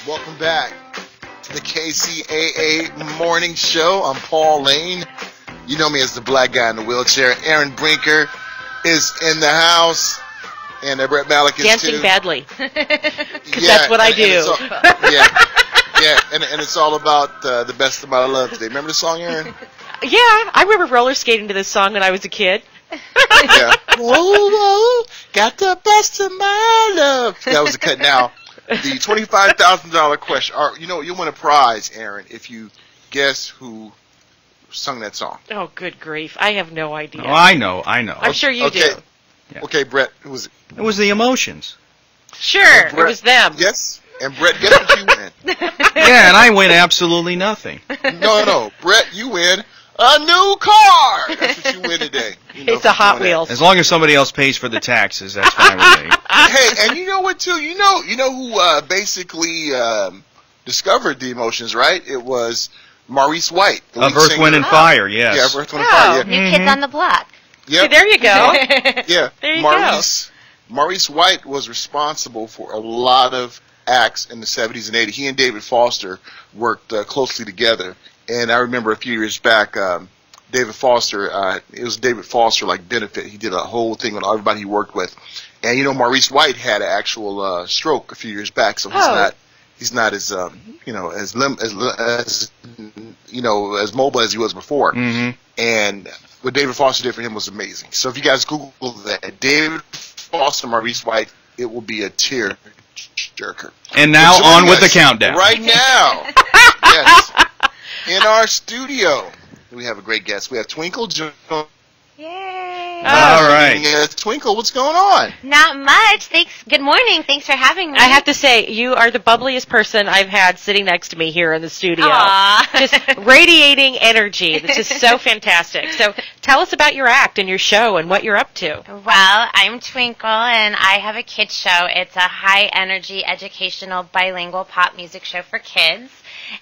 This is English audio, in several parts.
Welcome back to the KCAA Morning Show. I'm Paul Lane. You know me as the black guy in the wheelchair. Aaron Brinker is in the house, and Brett Malik is dancing too. badly, because that's what I do. And it's all about the best of my love today. Remember the song, Aaron? Yeah, I remember roller skating to this song when I was a kid. Yeah. Whoa, whoa, got the best of my love. That was the cut. Now, the $25,000 question. You'll win a prize, Aaron, if you guess who sung that song. Oh, good grief. I have no idea. Oh, I know. I'm sure you do. Yeah. Okay, Brett, who was it? It was the Emotions. Sure, Brett, it was them. Yes, and Brett, guess what you win? Yeah, and I win absolutely nothing. No, Brett, you win a new car. That's what you win today. It's a Hot Wheels. As long as somebody else pays for the taxes, that's fine with me. Hey, and you know what, too? You know who basically discovered the Emotions, right? It was Maurice White. Of Earth, Wind, and Fire, yes. Yeah, of Earth, Wind, and Fire, yeah. New Kids on the Block. Yep. See, there you go. Yeah, there you Maurice White was responsible for a lot of acts in the 70s and 80s. He and David Foster worked closely together. And I remember a few years back, David Foster, it was David Foster like benefit. He did a whole thing with everybody he worked with. And Maurice White had an actual stroke a few years back, so he's not as as mobile as he was before. Mm-hmm. And what David Foster did for him was amazing. So if you guys Google that, David Foster, Maurice White, it will be a tear jerker. And now on with the countdown. Right now, yes, in our studio, we have a great guest. We have Twinkle. Yay! All right. Twinkle, what's going on? Not much. Thanks. Good morning. Thanks for having me. I have to say, you are the bubbliest person I've had sitting next to me here in the studio. Aww. Just radiating energy. This is so fantastic. So tell us about your act and your show and what you're up to. Well, I'm Twinkle, and I have a kids show. It's a high-energy, educational, bilingual pop music show for kids.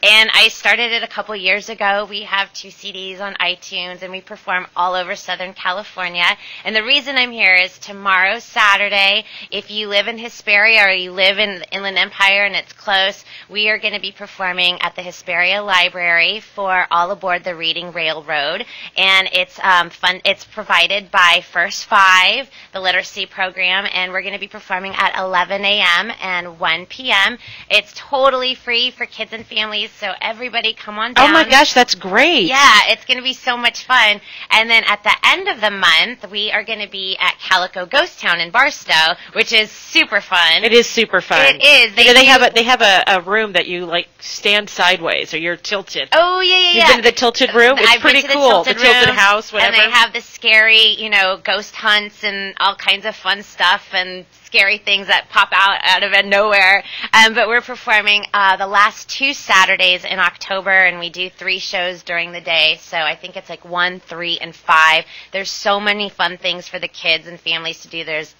And I started it a couple years ago. We have 2 CDs on iTunes, and we perform all over Southern California. And the reason I'm here is tomorrow, Saturday, if you live in Hesperia or you live in the Inland Empire and it's close, we are going to be performing at the Hesperia Library for All Aboard the Reading Railroad. And it's fun. It's provided by First Five, the literacy program, and we're going to be performing at 11 a.m. and 1 p.m. It's totally free for kids and families. So everybody come on down. Oh my gosh, that's great. Yeah, it's going to be so much fun. And then at the end of the month, we are going to be at Calico Ghost Town in Barstow, which is super fun. It is super fun. It is. They have a room that you like stand sideways or you're tilted. Oh, yeah. You've been to the tilted room? It's I've pretty been to cool. The tilted house, whatever. And they have the scary, ghost hunts and all kinds of fun stuff and scary things that pop out of nowhere. But we're performing the last 2 Saturdays in October, and we do 3 shows during the day. So I think it's like 1, 3, and 5. There's so many fun things for the kids and families to do. There's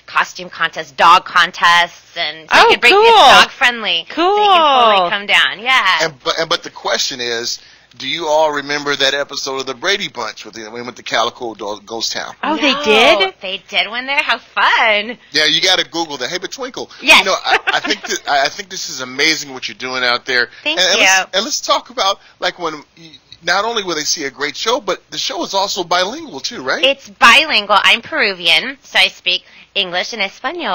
costume contests, dog contests, and so cool. It's dog friendly. Cool. So you can totally come down. Yeah. But the question is, do you all remember that episode of the Brady Bunch when we went to Calico Ghost Town? Oh, they did? They did when there. How fun! Yeah, you got to Google that. Hey, but Twinkle, yes. I think this is amazing what you're doing out there. Thank you. And let's talk about when. Not only will they see a great show, but the show is also bilingual too, right? It's bilingual. I'm Peruvian, so I speak English and Espanol.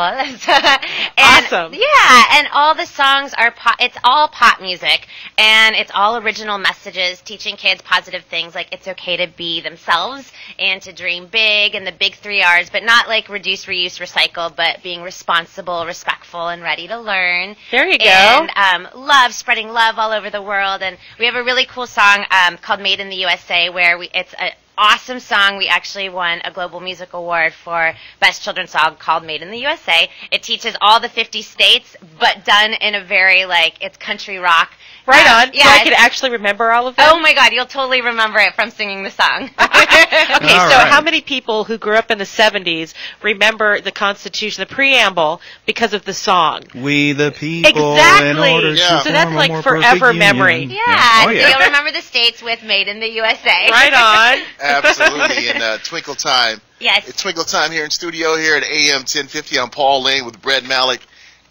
Awesome. Yeah, and all the songs are pop. It's all pop music, and it's all original messages teaching kids positive things like it's okay to be themselves and to dream big and the big 3 R's, but not like reduce, reuse, recycle, but being responsible, respectful, and ready to learn. There you go. And spreading love all over the world. And we have a really cool song called Made in the USA where it's an awesome song. We actually won a Global Music Award for Best Children's Song called Made in the USA. It teaches all the 50 states, but done in a very, it's country rock. Right on. Yeah, so I can actually remember all of them? Oh, my God. You'll totally remember it from singing the song. Okay, All so right. how many people who grew up in the 70s remember the Constitution, the preamble, because of the song? We the people Exactly. in order Yeah. to So that's form a like more forever perfect memory. union. Yeah. Oh, yeah. You'll remember the states with Made in the USA. Right on. Absolutely. And Twinkle Time. Yes. It's Twinkle Time here in studio here at AM 1050. I'm Paul Lane with Brett Malik.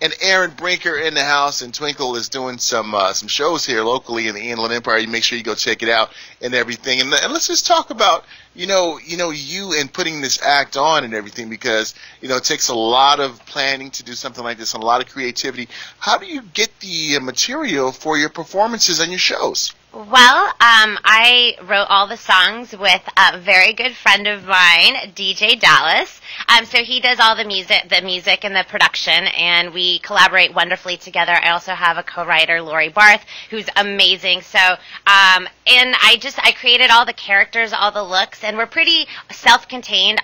And Aaron Brinker in the house, and Twinkle is doing some shows here locally in the Inland Empire. You make sure you go check it out and everything. And let's just talk about you and putting this act on and everything, because it takes a lot of planning to do something like this and a lot of creativity. How do you get the material for your performances and your shows? Well, I wrote all the songs with a very good friend of mine, DJ Dallas. So he does all the music and the production, and we collaborate wonderfully together. I also have a co-writer, Lori Barth, who's amazing. So, and I created all the characters, all the looks, and we're pretty self-contained.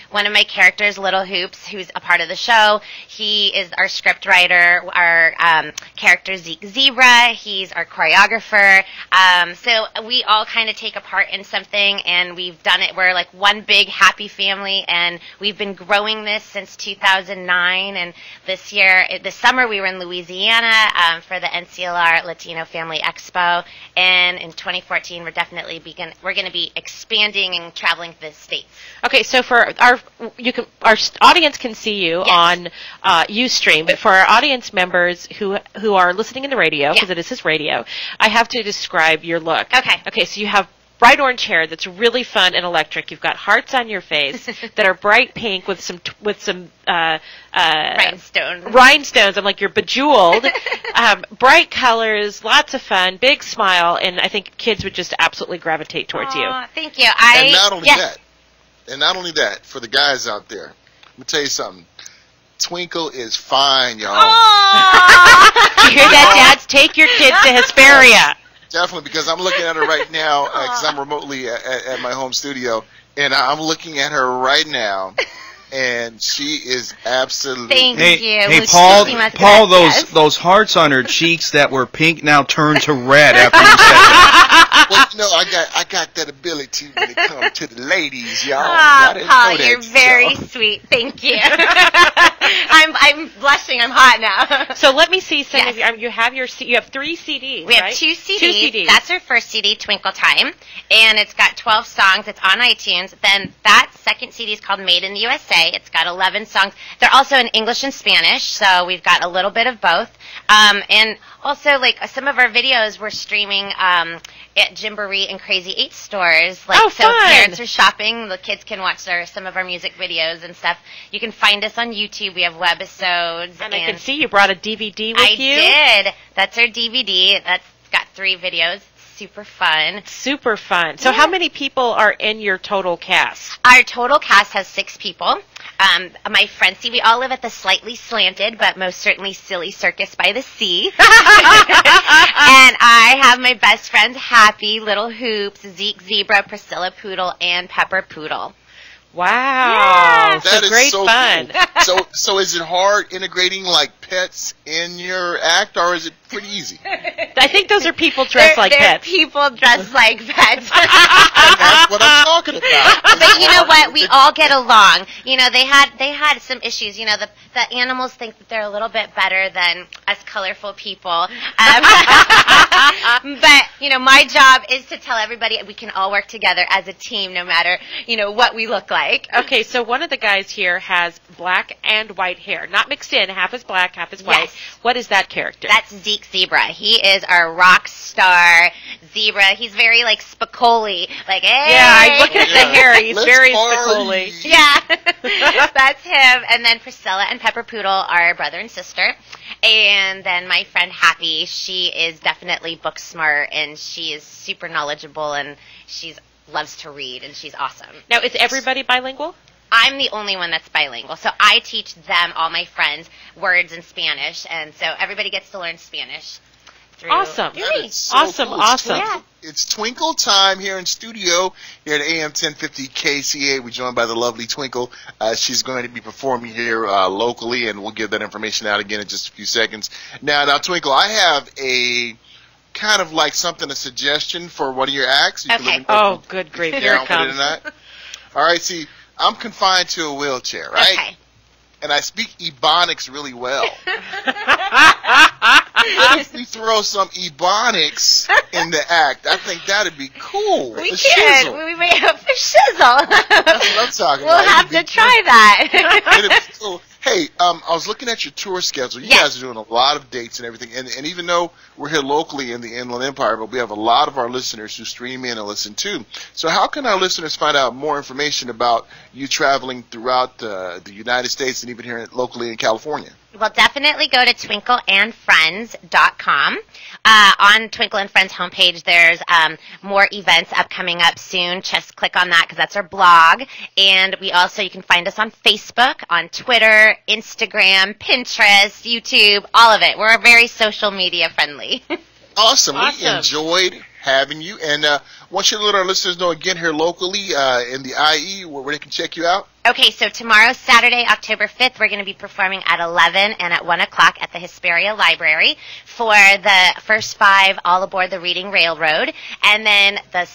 One of my characters, Little Hoops, who's a part of the show, he is our script writer. Our character, Zeke Zebra, he's our choreographer. So we all kind of take a part in something, and we've done it. We're like one big happy family, and we've been growing this since 2009. And this summer, we were in Louisiana for the NCLR Latino Family Expo, and in 2014, we're going to be expanding and traveling to the States. Okay, so for our audience can see you on Ustream, but for our audience members who are listening in the radio, because this is radio, I have to describe your look. Okay, so you have bright orange hair that's really fun and electric. You've got hearts on your face that are bright pink with some rhinestones. I'm like, you're bejeweled. Bright colors, lots of fun, big smile, and I think kids would just absolutely gravitate towards you. Thank you. And not only that, for the guys out there, I'm gonna tell you something. Twinkle is fine, y'all. You hear that, dads? Take your kids to Hesperia. Definitely, because I'm looking at her right now, because I'm remotely at my home studio, and I'm looking at her right now, and she is absolutely... Thank you. Hey, Paul, those hearts on her cheeks that were pink now turn to red after you said that. Well, I got that ability when it comes to the ladies, y'all. Paul, you're very sweet. Thank you. I'm blushing. I'm hot now. So let me see some of you have 3 CDs. We have 2 CDs. That's our first CD, Twinkle Time, and it's got 12 songs. It's on iTunes. Then that second CD is called Made in the USA. It's got 11 songs. They're also in English and Spanish, so we've got a little bit of both. And also, like, some of our videos we're streaming at Gymboree and Crazy 8 stores. So parents are shopping, the kids can watch some of our music videos and stuff. You can find us on YouTube. We have webisodes. And I can see you brought a DVD with you. I did. That's our DVD. That's got 3 videos. Super fun. Super fun. So how many people are in your total cast? Our total cast has 6 people. My friends, we all live at the slightly slanted, but most certainly silly Circus by the Sea. And I have my best friends, Happy, Little Hoops, Zeke Zebra, Priscilla Poodle, and Pepper Poodle. Wow. Yeah. That is great so fun. Cool. So is it hard integrating like pets in your act, or is it pretty easy? I think those are people dressed like pets. People dressed like pets. And that's what I'm talking about. But you know what? We all get along. They had some issues. The animals think that they're a little bit better than us colorful people. But my job is to tell everybody we can all work together as a team, no matter what we look like. Okay, so one of the guys here has black and white hair, not mixed in. Half is black, half is white. Yes. What is that character? That's Zeke Zebra. He is our rock star zebra. He's very like Spicoli. Like, hey. Yeah, I look at the hair. He's very Spicoli. Yeah, that's him. And then Priscilla and Pepper Poodle are brother and sister. And then my friend Happy, she is definitely book smart, and she is super knowledgeable, and she loves to read, and she's awesome. Now, is everybody bilingual? I'm the only one that's bilingual, so I teach them, all my friends, words in Spanish, and so everybody gets to learn Spanish. Awesome. So awesome, cool. awesome. It's Twinkle time here in studio here at AM 1050 KCAA. We're joined by the lovely Twinkle. She's going to be performing here locally, and we'll give that information out again in just a few seconds. Now, Twinkle, I have a kind of like a suggestion for one of your acts. You okay. Oh, good grief. Here it comes. All right, see, I'm confined to a wheelchair, right? Okay. And I speak Ebonics really well. What if we throw some Ebonics in the act? I think that'd be cool. We can. We may have a shizzle. That's what I'm talking about. We'll have to try that. Cool. Hey, I was looking at your tour schedule. You guys are doing a lot of dates and everything. And even though we're here locally in the Inland Empire, but we have a lot of our listeners who stream in and listen too. So how can our listeners find out more information about you traveling throughout the United States and even here locally in California? Well, definitely go to twinkleandfriends.com. On Twinkle and Friends homepage, there's more events coming up soon. Just click on that because that's our blog. And you can find us on Facebook, on Twitter, Instagram, Pinterest, YouTube, all of it. We're very social media friendly. Awesome. We enjoyed having you. And want you to let our listeners know again here locally in the IE where they can check you out. Okay, so tomorrow, Saturday, October 5th, we're going to be performing at 11 and at 1 o'clock at the Hesperia Library for the first 5 All Aboard the Reading Railroad. And then the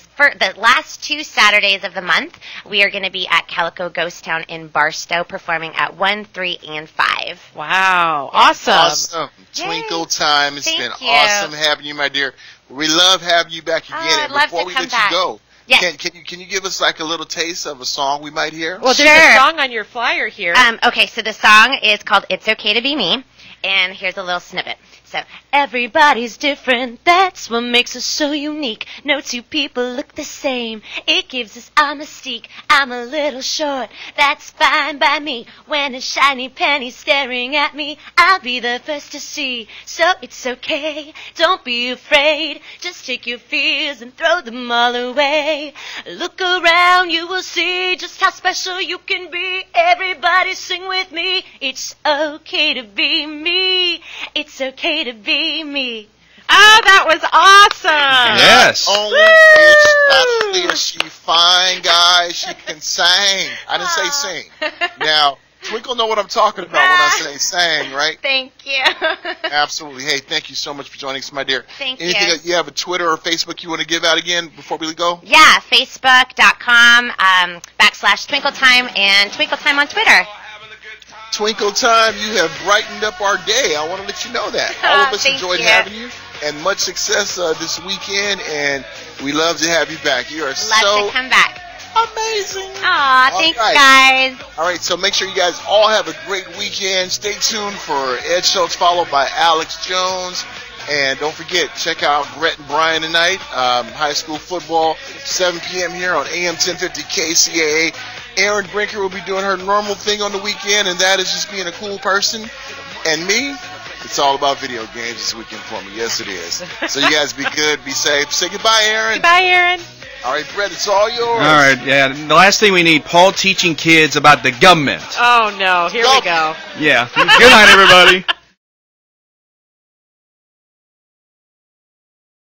last 2 Saturdays of the month, we are going to be at Calico Ghost Town in Barstow performing at 1, 3, and 5. Wow. Awesome. Awesome. Twinkle time. It's been awesome having you, my dear. We love having you back again. I'd love before to we come let back. you go, Yes. can you give us like a little taste of a song we might hear? Well, there's a song on your flyer here. Okay, so the song is called It's Okay to Be Me, and here's a little snippet. So, everybody's different, that's what makes us so unique. No two people look the same, it gives us our mystique. I'm a little short, that's fine by me. When a shiny penny's staring at me, I'll be the first to see. So it's okay, don't be afraid, just take your fears and throw them all away. Look around, you will see just how special you can be. Everybody sing with me, it's okay to be me. It's okay to be me. Oh, that was awesome. Yes. Not only is she fine, guys, she can sing. I didn't say sing. Now, Twinkle know what I'm talking about when I say sing, right? Thank you. Absolutely. Hey, thank you so much for joining us, my dear. Thank you. Anything that you have a Twitter or Facebook you want to give out again before we go? Yeah, Facebook.com /TwinkleTime and TwinkleTime on Twitter. Twinkle time, you have brightened up our day. I want to let you know that. All of us Thank enjoyed you. having you, and much success this weekend, and we love to have you back. You are Love so to come back. amazing. Aw, All thanks, right. guys. All right, so make sure you guys all have a great weekend. Stay tuned for Ed Schultz, followed by Alex Jones. And don't forget, check out Brett and Brian tonight, high school football, 7 p.m. here on AM 1050 KCAA. Erin Brinker will be doing her normal thing on the weekend, and that is just being a cool person. And me, it's all about video games this weekend for me. Yes, it is. So you guys be good, be safe. Say goodbye, Erin. Goodbye, Aaron. All right, Brett, it's all yours. All right, yeah. The last thing we need, Paul teaching kids about the government. Oh, no. Here we go. Yeah. Good night, everybody.